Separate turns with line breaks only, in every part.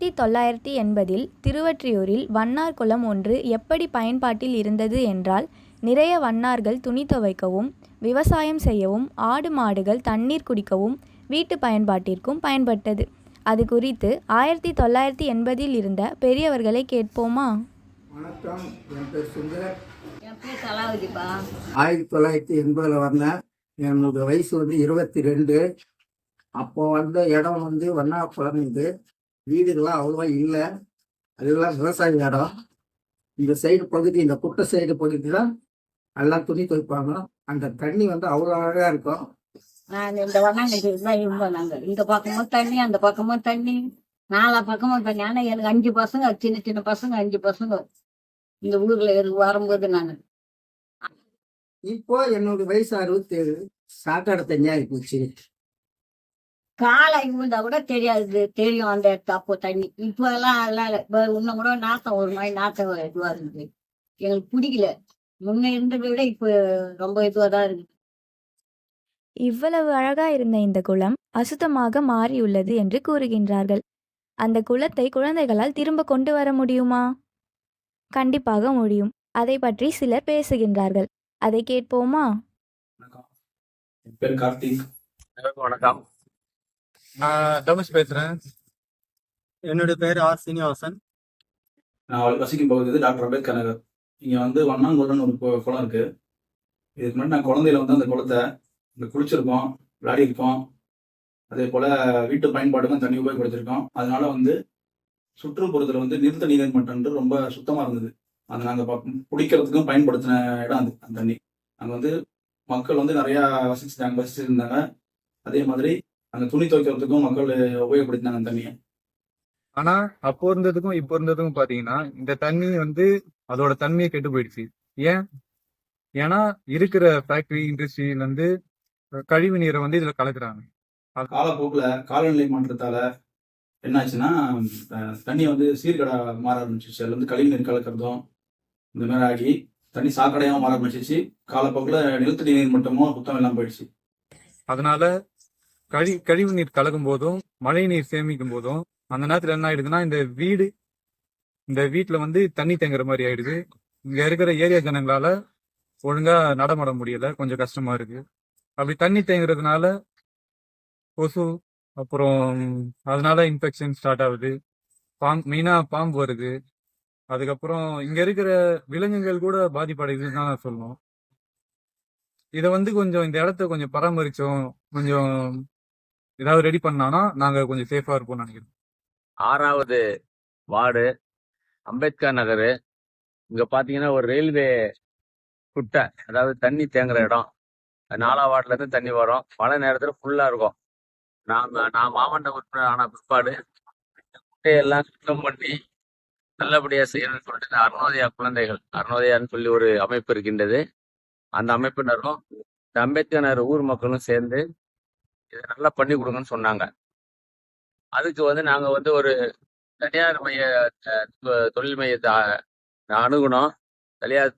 1980 திருவொற்றியூரில் வண்ணார் குளம் ஒன்று எப்படி பயன்பாட்டில் இருந்தது என்றால், நிறைய வண்ணார்கள் துணி துவைக்கவும், விவசாயம் செய்யவும், ஆடு மாடுகள் தண்ணீர் குடிக்கவும், வீட்டு பயன்பாட்டிற்கும் பயன்பட்டது. அது குறித்து 1980 இருந்த பெரியவர்களை கேட்போமா?
வணக்கம், என் பேர் சுந்தர்.
என் பேர் கலாவதிப்பா.
1980 வந்தேன். என்னோட வயசு 22. அப்போ வந்த இடம் வண்ணாக்குளம். இது வீடுகள்லாம் அவ்வளோவா இல்லை, அதெல்லாம் விவசாய இடம். இந்த சைடு பகுதி, இந்த குட்டை சைடு பகுதி தான் எல்லாம் துணி துவைப்பாங்க. அந்த தண்ணி அவ்வளோ அழகாக இருக்கும்.
நான் இந்த வண்ணாங்க நாங்கள் இந்த பக்கமும் தண்ணி, அந்த பக்கமும் தண்ணி, நாலா பக்கமும் தண்ணி. ஆனால் எனக்கு 5 பசங்க, சின்ன சின்ன பசங்க 5 பசங்க இந்த ஊர்ல வரும்போது நான்.
இப்போ என்னோட வயசு 67. சாக்கடை தண்ணியாக போச்சு.
காலை விழுந்தா கூட தெரியும் அந்த இடத்து அப்போ தண்ணி. இப்போ எல்லாம் அதெல்லாம் இன்னும் கூட நாத்தம், ஒரு மாதிரி நாத்தம் இதுவா இருக்குது. எங்களுக்கு பிடிக்கல. முன்ன இருந்ததை விட இப்போ ரொம்ப இதுவா தான் இருக்கு.
இவ்வளவு அழகா இருந்த இந்த குளம் அசுத்தமாக மாறியுள்ளது என்று கூறுகின்றார்கள். அந்த குளத்தை குழந்தைகளால் திரும்ப கொண்டு வர முடியுமா? கண்டிப்பாக முடியும். அதை பற்றி சிலர் பேசுகின்றார்கள். அதை கேட்போமா?
என் பேர் கார்த்திக்.
வணக்கம், நான் தனுஷ் பேசுறேன். என்னுடைய பேர் ஆர் சீனிவாசன்.
நான் வசிக்கும் பகுதி டாக்டர் அம்பேத்கர் நகர். இங்கே வண்ணாங்குளம்னு ஒரு குளம் இருக்கு. இதுக்கு முன்னாடி நான் குழந்தையில அந்த குளத்தை குளிச்சிருக்கோம், விளையாடி இருக்கோம். அதே போல வீட்டு பயன்பாடுக்கும் தண்ணி உபயோகப்படுத்திருக்கோம். அதனால சுற்றுப்புறத்தில் நிறுத்த நீர் மட்டம் ரொம்ப சுத்தமாக இருந்தது. அதை நாங்கள் குடிக்கிறதுக்கும் பயன்படுத்தின இடம் அந்த தண்ணி. அங்கே மக்கள் நிறையா வசிச்சிருந்தாங்க. அதே மாதிரி அங்கே துணி துவைக்கிறதுக்கும் மக்கள் உபயோகப்படுத்தினாங்க அந்த தண்ணியை.
ஆனா அப்போ இருந்ததுக்கும் இப்போ இருந்ததுக்கும் பாத்தீங்கன்னா இந்த தண்ணி அதோட தன்மையை கெட்டு போயிடுச்சு. ஏன்னா இருக்கிற ஃபேக்டரி இண்டஸ்ட்ரியில கழிவு நீரை இதுல கலக்குறாங்க.
காலப்போக்கில் காலநிலை மாற்றத்தால என்னாச்சுன்னா தண்ணி சீர்கடா மாற ஆரம்பிச்சிச்சு. அதுல கழிவு நீர் கலக்கிறதும் இந்த மாதிரி ஆகி தண்ணி சாக்கடையாகவும் மாற ஆரம்பிச்சிச்சு. காலப்போக்கில் நிலத்தடி நீர் மட்டமும் சுத்தம் எல்லாம் போயிடுச்சு.
அதனால கழிவு நீர் கலக்கும் போதும் மழை நீர் சேமிக்கும் போதும் அந்த நேரத்துல என்ன ஆயிடுதுன்னா இந்த வீட்டுல தண்ணி தேங்குற மாதிரி ஆயிடுது. இங்க இருக்கிற ஏரியா ஜனங்களால ஒழுங்கா நடமாட முடியல, கொஞ்சம் கஷ்டமா இருக்கு. அப்படி தண்ணி தேங்குறதுனால கொசு, அப்புறம் அதனால இன்ஃபெக்ஷன் ஸ்டார்ட் ஆகுது. மெயினா பாம்பு வருது. அதுக்கப்புறம் இங்க இருக்கிற விலங்குகள் கூட பாதிப்படையுதுன்னு தான் நான் சொல்லணும். இதை கொஞ்சம் இந்த இடத்த கொஞ்சம் பராமரிச்சோம், கொஞ்சம் ஏதாவது ரெடி பண்ணானா நாங்க கொஞ்சம் சேஃபா இருப்போம்னு நினைக்கிறோம்.
6வது வார்டு அம்பேத்கர் நகர். இங்க பாத்தீங்கன்னா ஒரு ரயில்வே குட்டை, அதாவது தண்ணி தேங்குற இடம். 4ஆம் வார்டுல இருந்து தண்ணி வரும். மழை நேரத்துல ஃபுல்லா இருக்கும். நான் மாவட்ட உறுப்பினர் ஆன பிற்பாடு குட்டையெல்லாம் சுத்தம் பண்ணி நல்லபடியா செய்யணும்னு சொல்லிட்டு அருணோதயான்னு சொல்லி ஒரு அமைப்பு இருக்கின்றது. அந்த அமைப்பினரும் இந்த அம்பேத்கர் நகர் ஊர் மக்களும் சேர்ந்து இதை நல்லா பண்ணி கொடுங்கன்னு சொன்னாங்க. அதுக்கு நாங்க ஒரு தனியார் தொழில் மையத்தை அணுகுனோம்.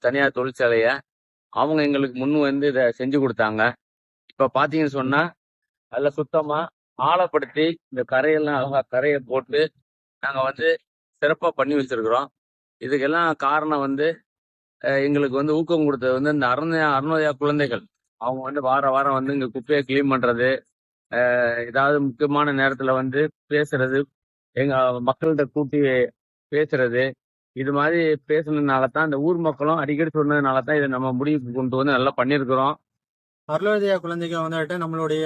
தனியார் தொழிற்சாலைய அவங்க எங்களுக்கு முன் இதை செஞ்சு கொடுத்தாங்க. இப்ப பாத்தீங்கன்னு சொன்னா நல்ல சுத்தமா ஆழப்படுத்தி இந்த கரையெல்லாம் அழகா கரையை போட்டு நாங்க சிறப்பா பண்ணி வச்சிருக்கிறோம். இதுக்கெல்லாம் காரணம் எங்களுக்கு ஊக்கம் கொடுத்தது இந்த அருணோதயா குழந்தைகள். அவங்க வாரம் இங்க குப்பையை கிளீன் பண்றது, ஏதாவது முக்கியமான நேரத்துல பேசுறது, எங்க மக்கள்கிட்ட கூட்டி பேசுறது, இது மாதிரி பேசுனதுனாலதான் இந்த ஊர் மக்களும் அடிக்கடி சொன்னதுனாலதான் இதை நம்ம முடிவுக்கு கொண்டு நல்லா பண்ணியிருக்கிறோம்.
அருணோதயா குழந்தைகள் நம்மளுடைய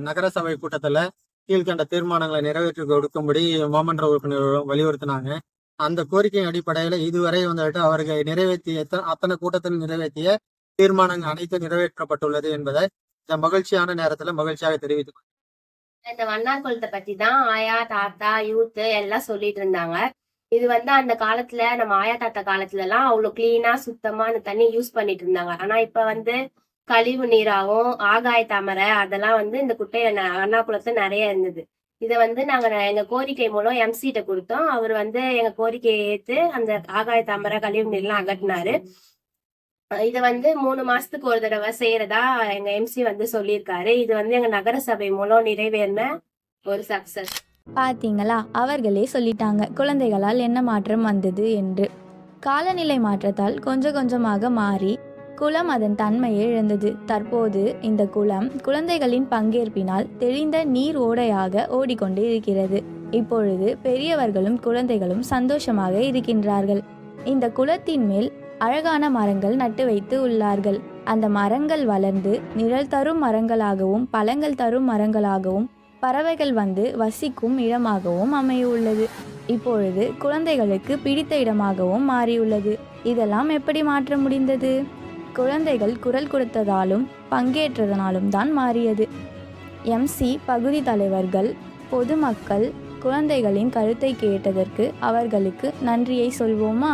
நகரசபை கூட்டத்துல கீழ்கண்ட தீர்மானங்களை நிறைவேற்றி கொடுக்கும்படி மாமன்ற உறுப்பினர்களும் வலியுறுத்தினாங்க. அந்த கோரிக்கையின் அடிப்படையில இதுவரை அவர்கள் நிறைவேற்றிய அத்தனை கூட்டத்தில் நிறைவேற்றிய தீர்மானங்கள் அனைத்தும் நிறைவேற்றப்பட்டுள்ளது என்பதை இந்த மகிழ்ச்சியான நேரத்துல மகிழ்ச்சியாக தெரிவித்துக்
இந்த வண்ணார் குளத்தை பத்தி தான் ஆயா, தாத்தா, யூத் எல்லாம் சொல்லிட்டு இருந்தாங்க. இது அந்த காலத்துல நம்ம ஆயா தாத்தா காலத்துல எல்லாம் அவ்வளவு கிளீனா சுத்தமா அந்த தண்ணி யூஸ் பண்ணிட்டு இருந்தாங்க. ஆனா இப்ப கழிவு நீராவும் ஆகாய தாமரை அதெல்லாம் இந்த குட்டையில வண்ணாக்குளத்துல நிறைய இருந்தது. இதை நாங்க எங்க கோரிக்கை மூலம் எம்சி கிட்ட கொடுத்தோம். அவர் எங்க கோரிக்கையை ஏத்து அந்த ஆகாய தாமரை கழிவு நீர்லாம் அகற்றினாரு. இதை 3 மாசத்துக்கு ஒரு தடவை செய்யறதா எங்க எம்சி சொல்லியிருக்காரு. இது எங்க நகர சபை மூலம் நிறைவேறின ஒரு சக்சஸ்.
பாத்தீங்களா, அவர்களே சொல்லிட்டாங்க குழந்தைகளால் என்ன மாற்றம் வந்தது என்று. காலநிலை மாற்றத்தால் கொஞ்சம் கொஞ்சமாக மாறி குளம் அதன் தன்மையை இழந்தது. தற்போது இந்த குளம் குழந்தைகளின் பங்கேற்பினால் தெளிந்த நீர் ஓடையாக ஓடிக்கொண்டு இருக்கிறது. இப்பொழுது பெரியவர்களும் குழந்தைகளும் சந்தோஷமாக இருக்கின்றார்கள். இந்த குளத்தின் மேல் அழகான மரங்கள் நட்டு வைத்து உள்ளார்கள். அந்த மரங்கள் வளர்ந்து நிழல் தரும் மரங்களாகவும் பழங்கள் தரும் மரங்களாகவும் பறவைகள் வந்து வசிக்கும் இடமாகவும் அமையுள்ளது. இப்பொழுது குழந்தைகளுக்கு பிடித்த இடமாகவும் மாறியுள்ளது. இதெல்லாம் எப்படி மாற்ற முடிந்தது? குழந்தைகள் குரல் கொடுத்ததாலும் பங்கேற்றதனாலும் தான் மாறியது. MC பகுதி தலைவர்கள், பொதுமக்கள் குழந்தைகளின் கருத்தை கேட்டதற்கு அவர்களுக்கு நன்றியை சொல்வோமா?